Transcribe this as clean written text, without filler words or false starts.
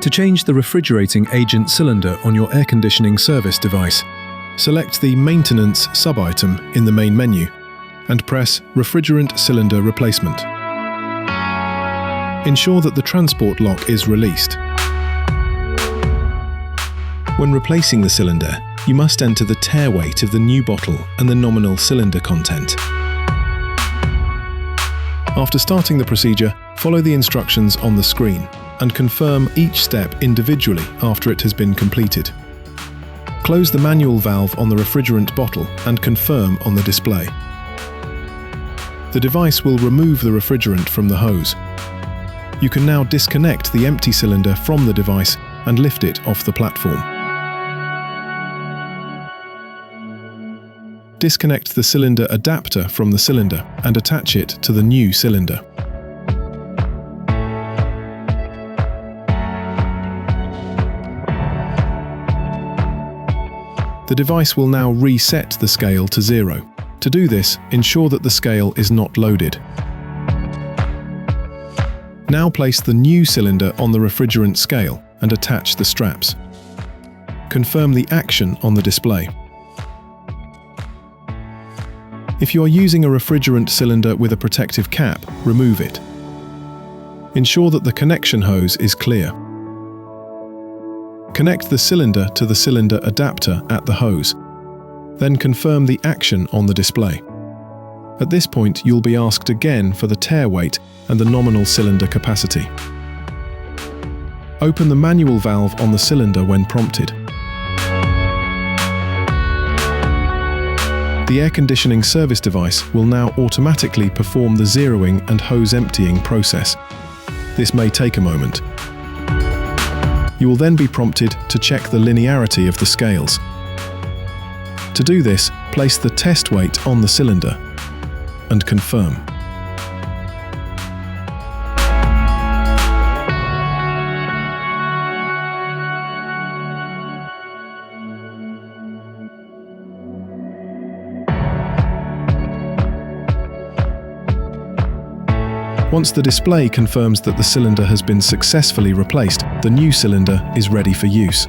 To change the refrigerating agent cylinder on your air conditioning service device, select the Maintenance sub-item in the main menu and press Refrigerant Cylinder Replacement. Ensure that the transport lock is released. When replacing the cylinder, you must enter the tare weight of the new bottle and the nominal cylinder content. After starting the procedure, follow the instructions on the screen and confirm each step individually after it has been completed. Close the manual valve on the refrigerant bottle and confirm on the display. The device will remove the refrigerant from the hose. You can now disconnect the empty cylinder from the device and lift it off the platform. Disconnect the cylinder adapter from the cylinder and attach it to the new cylinder. The device will now reset the scale to 0. To do this, ensure that the scale is not loaded. Now place the new cylinder on the refrigerant scale and attach the straps. Confirm the action on the display. If you are using a refrigerant cylinder with a protective cap, remove it. Ensure that the connection hose is clear. Connect the cylinder to the cylinder adapter at the hose. Then confirm the action on the display. At this point, you'll be asked again for the tare weight and the nominal cylinder capacity. Open the manual valve on the cylinder when prompted. The air conditioning service device will now automatically perform the zeroing and hose emptying process. This may take a moment. You will then be prompted to check the linearity of the scales. To do this, place the test weight on the cylinder and confirm. Once the display confirms that the cylinder has been successfully replaced, the new cylinder is ready for use.